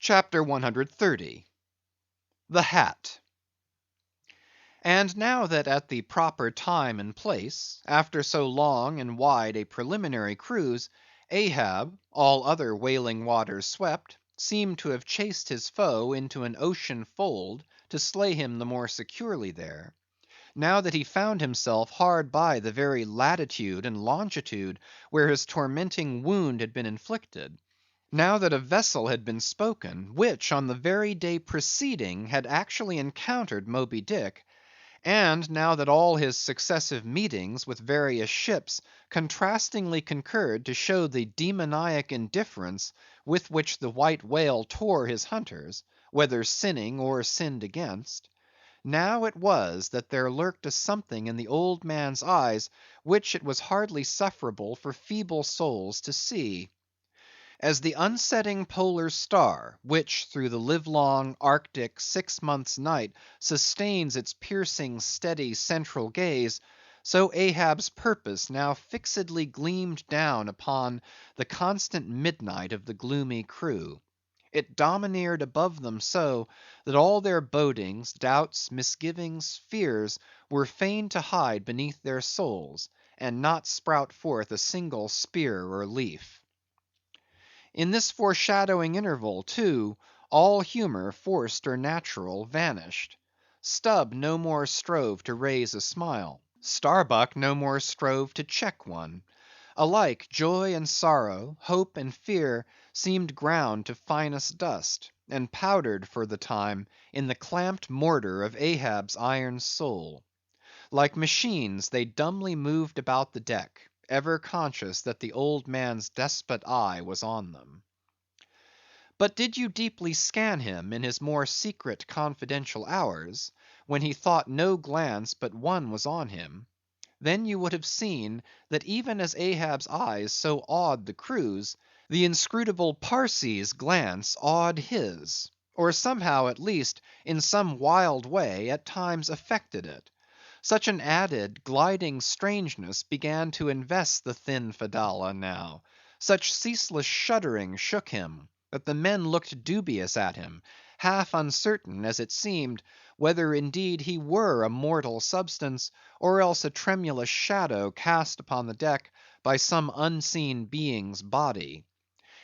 CHAPTER 130. The Hat. And now that at the proper time and place, after so long and wide a preliminary cruise, Ahab, all other whaling waters swept, seemed to have chased his foe into an ocean fold to slay him the more securely there; now that he found himself hard by the very latitude and longitude where his tormenting wound had been inflicted; now that a vessel had been spoken, which, on the very day preceding, had actually encountered Moby Dick; and now that all his successive meetings with various ships contrastingly concurred to show the demoniac indifference with which the white whale tore his hunters, whether sinning or sinned against; now it was that there lurked a something in the old man's eyes which it was hardly sufferable for feeble souls to see. As the unsetting polar star, which through the livelong, Arctic, 6 months' night sustains its piercing, steady, central gaze, so Ahab's purpose now fixedly gleamed down upon the constant midnight of the gloomy crew. It domineered above them so, that all their bodings, doubts, misgivings, fears, were fain to hide beneath their souls, and not sprout forth a single spear or leaf. In this foreshadowing interval, too, all humor, forced or natural, vanished. Stubb no more strove to raise a smile; Starbuck no more strove to check one. Alike joy and sorrow, hope and fear, seemed ground to finest dust, and powdered for the time in the clamped mortar of Ahab's iron soul. Like machines, they dumbly moved about the deck, ever conscious that the old man's despot eye was on them. But did you deeply scan him in his more secret confidential hours, when he thought no glance but one was on him; then you would have seen that even as Ahab's eyes so awed the crew's, the inscrutable Parsee's glance awed his; or somehow, at least, in some wild way, at times affected it. Such an added, gliding strangeness began to invest the thin Fedallah now; such ceaseless shuddering shook him, that the men looked dubious at him, half uncertain, as it seemed, whether indeed he were a mortal substance, or else a tremulous shadow cast upon the deck by some unseen being's body.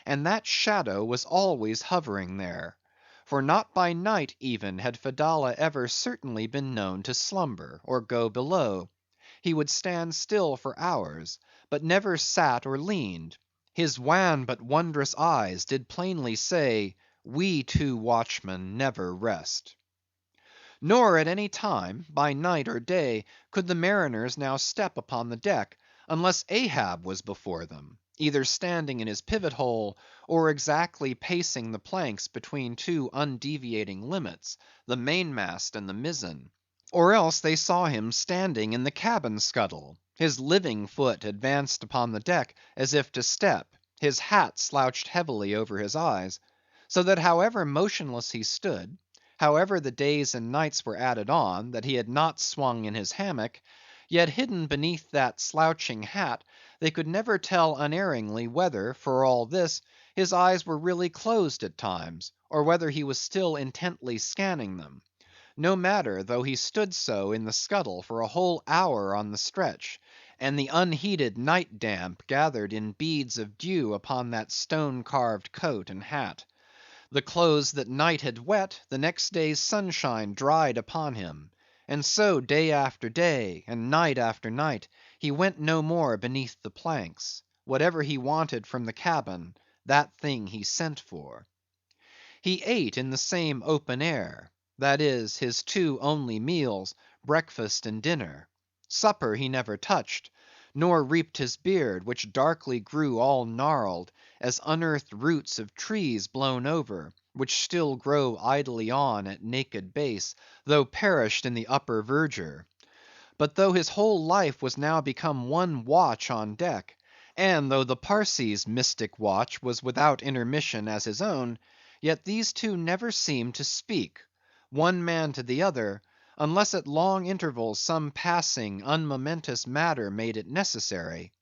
And that shadow was always hovering there; for not by night even had Fedallah ever certainly been known to slumber, or go below. He would stand still for hours, but never sat or leaned. His wan but wondrous eyes did plainly say, "We two watchmen never rest." Nor at any time, by night or day, could the mariners now step upon the deck, unless Ahab was before them, either standing in his pivot hole, or exactly pacing the planks between two undeviating limits, the mainmast and the mizzen; or else they saw him standing in the cabin scuttle, his living foot advanced upon the deck as if to step, his hat slouched heavily over his eyes; so that however motionless he stood, however the days and nights were added on, that he had not swung in his hammock, yet hidden beneath that slouching hat, they could never tell unerringly whether, for all this, his eyes were really closed at times, or whether he was still intently scanning them. No matter, though he stood so in the scuttle for a whole hour on the stretch, and the unheeded night damp gathered in beads of dew upon that stone carved coat and hat. The clothes that night had wet, the next day's sunshine dried upon him; and so day after day, and night after night, he went no more beneath the planks; whatever he wanted from the cabin, that thing he sent for. He ate in the same open air; that is, his two only meals, breakfast and dinner. Supper he never touched, nor reaped his beard, which darkly grew all gnarled, as unearthed roots of trees blown over, which still grow idly on at naked base, though perished in the upper verdure. But though his whole life was now become one watch on deck, and though the Parsee's mystic watch was without intermission as his own, yet these two never seemed to speak, one man to the other, unless at long intervals some passing, unmomentous matter made it necessary.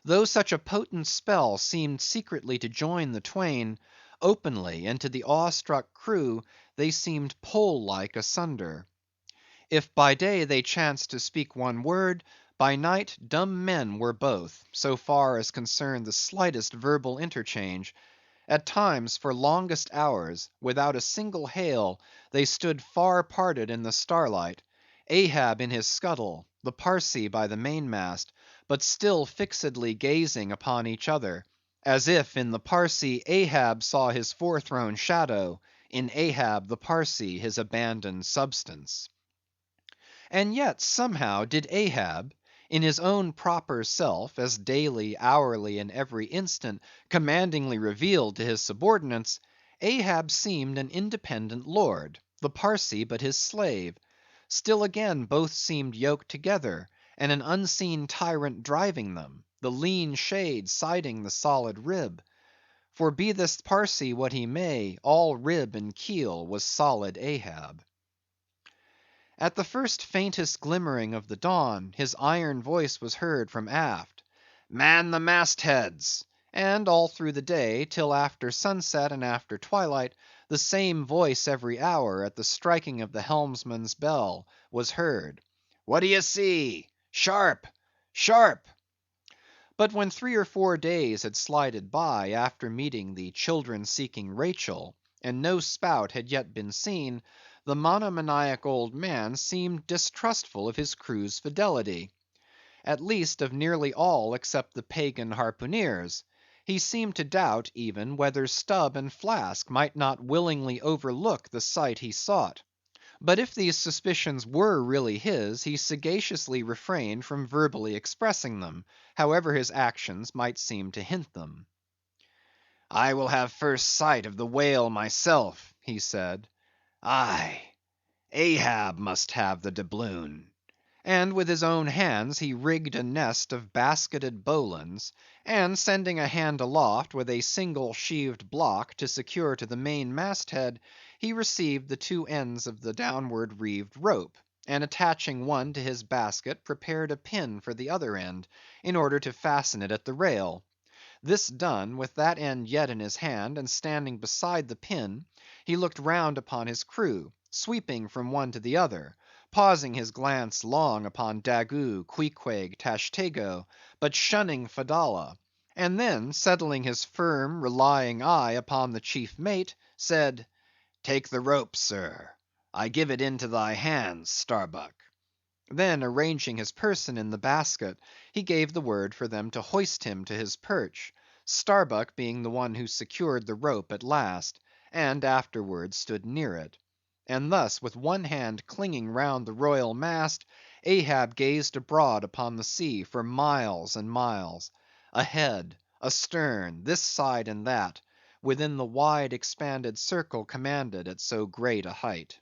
Though such a potent spell seemed secretly to join the twain, Openly, and to the awe-struck crew, they seemed pole-like asunder. If by day they chanced to speak one word, by night dumb men were both, so far as concerned the slightest verbal interchange. At times, for longest hours, without a single hail, they stood far parted in the starlight, Ahab in his scuttle, the Parsee by the mainmast, but still fixedly gazing upon each other, as if in the Parsee Ahab saw his forethrown shadow, in Ahab the Parsee his abandoned substance. And yet, somehow, did Ahab, in his own proper self, as daily, hourly, and every instant commandingly revealed to his subordinates, Ahab seemed an independent lord, the Parsee but his slave. Still again both seemed yoked together, and an unseen tyrant driving them, the lean shade siding the solid rib. For be this Parsee what he may, all rib and keel was solid Ahab. At the first faintest glimmering of the dawn, his iron voice was heard from aft, "Man the mast heads!" and all through the day, till after sunset and after twilight, the same voice every hour, at the striking of the helmsman's bell, was heard, "What d'ye see? Sharp! Sharp!" But when 3 or 4 days had slided by after meeting the children seeking Rachel, and no spout had yet been seen, the monomaniac old man seemed distrustful of his crew's fidelity. At least of nearly all except the pagan harpooneers. He seemed to doubt, even, whether Stubb and Flask might not willingly overlook the sight he sought. But if these suspicions were really his, he sagaciously refrained from verbally expressing them, however his actions might seem to hint them. "I will have first sight of the whale myself," he said. "Aye, Ahab must have the doubloon." And with his own hands he rigged a nest of basketed bowlines, and sending a hand aloft with a single sheaved block to secure to the main mast head, he received the 2 ends of the downward reeved rope, and attaching one to his basket, prepared a pin for the other end, in order to fasten it at the rail. This done, with that end yet in his hand, and standing beside the pin, he looked round upon his crew, sweeping from one to the other, pausing his glance long upon Daggoo, Queequeg, Tashtego, but shunning Fedallah, and then settling his firm, relying eye upon the chief mate, said, "Take the rope, sir. I give it into thy hands, Starbuck." Then arranging his person in the basket, he gave the word for them to hoist him to his perch, Starbuck being the one who secured the rope at last, and afterwards stood near it. And thus, with one hand clinging round the royal mast, Ahab gazed abroad upon the sea for miles and miles; ahead, astern, this side and that, within the wide expanded circle commanded at so great a height.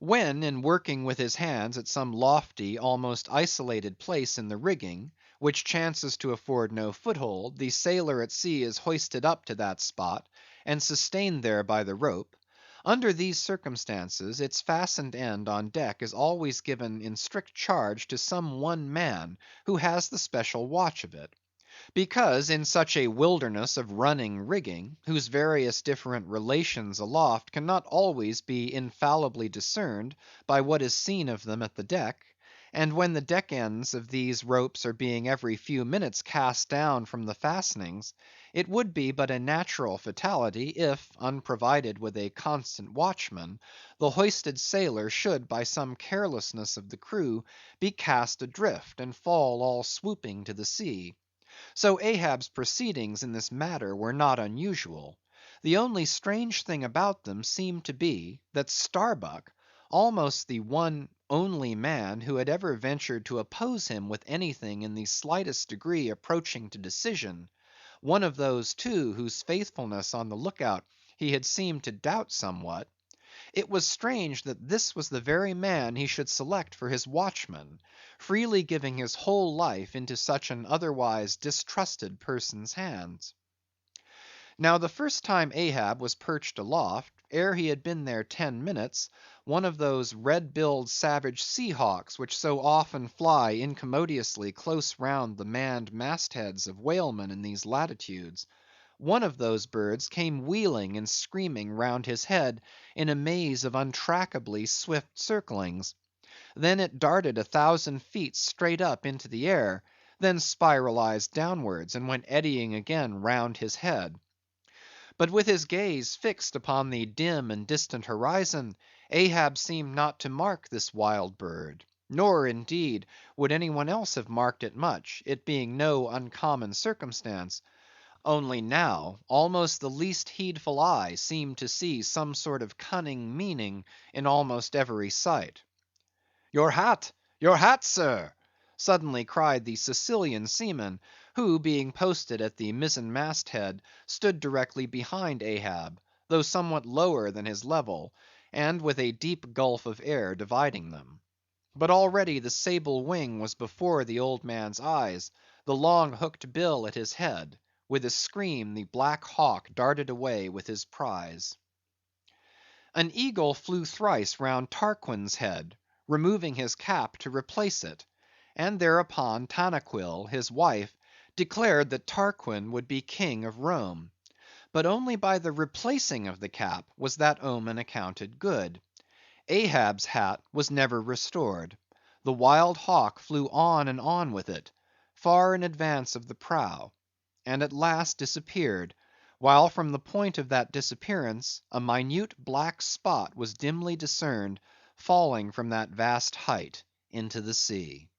When, in working with his hands at some lofty, almost isolated place in the rigging, which chances to afford no foothold, the sailor at sea is hoisted up to that spot, and sustained there by the rope; under these circumstances, its fastened end on deck is always given in strict charge to some one man, who has the special watch of it. Because in such a wilderness of running rigging, whose various different relations aloft cannot always be infallibly discerned by what is seen of them at the deck, and when the deck ends of these ropes are being every few minutes cast down from the fastenings, it would be but a natural fatality, if, unprovided with a constant watchman, the hoisted sailor should by some carelessness of the crew be cast adrift, and fall all swooping to the sea. So Ahab's proceedings in this matter were not unusual. The only strange thing about them seemed to be, that Starbuck, almost the one only man who had ever ventured to oppose him with anything in the slightest degree approaching to decision; one of those, too, whose faithfulness on the look-out he had seemed to doubt somewhat; it was strange that this was the very man he should select for his watchman, freely giving his whole life into such an otherwise distrusted person's hands. Now the first time Ahab was perched aloft, ere he had been there 10 minutes, one of those red‐billed savage sea hawks which so often fly incommodiously close round the manned mast heads of whalemen in these latitudes, one of those birds came wheeling and screaming round his head in a maze of untrackably swift circlings. Then it darted 1,000 feet straight up into the air, then spiralized downwards, and went eddying again round his head. But with his gaze fixed upon the dim and distant horizon, Ahab seemed not to mark this wild bird; nor, indeed, would any one else have marked it much, it being no uncommon circumstance. Only now, almost the least heedful eye seemed to see some sort of cunning meaning in almost every sight. "Your hat, sir!" suddenly cried the Sicilian seaman, who, being posted at the mizzen mast head, stood directly behind Ahab, though somewhat lower than his level, and with a deep gulf of air dividing them. But already the sable wing was before the old man's eyes, the long hooked bill at his head; with a scream the black hawk darted away with his prize. An eagle flew thrice round Tarquin's head, removing his cap to replace it; and thereupon Tanaquil, his wife, declared that Tarquin would be king of Rome. But only by the replacing of the cap was that omen accounted good. Ahab's hat was never restored. The wild hawk flew on and on with it, far in advance of the prow, and at last disappeared, while from the point of that disappearance a minute black spot was dimly discerned falling from that vast height into the sea.